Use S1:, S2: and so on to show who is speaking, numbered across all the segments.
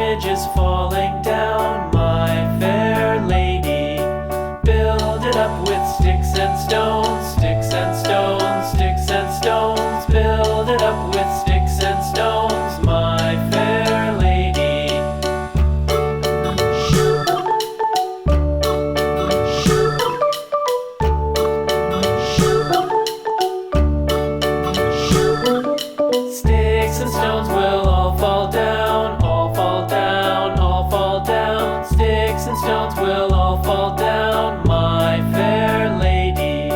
S1: Bridge is falling down, my fair lady. Build it up with sticks and stones, sticks and stones, sticks and stones. Build it up with sticks and stones, my fair lady. Sticks and stones will all fall down, all fall down, all fall down. Sticks and stones will all fall down, my fair lady.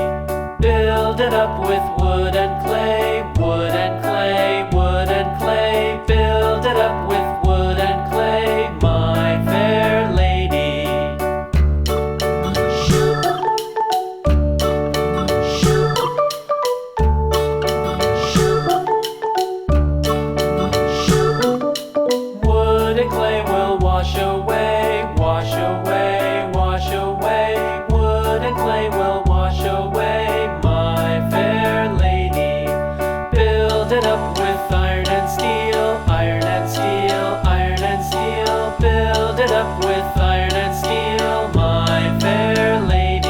S1: Build it up with wood and clay, wood and clay, wood and clay. Build it up with wood and clay, my fair lady. Wood and clay will wash away, wash away, wash away. Wood and clay will wash away, my fair lady. Build it up with iron and steel, iron and steel, iron and steel. Build it up with iron and steel, my fair lady.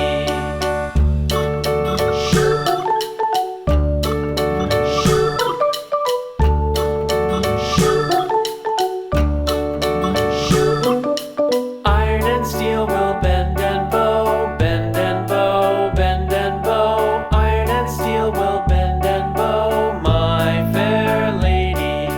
S1: Iron and steel will bend and bow, bend and bow, bend and bow. Iron and steel will bend and bow, my fair lady.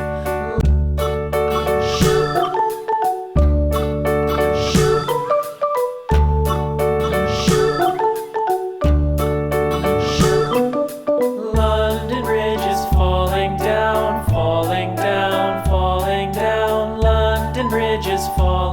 S1: London Bridge is falling down, falling down, falling down. London Bridge is falling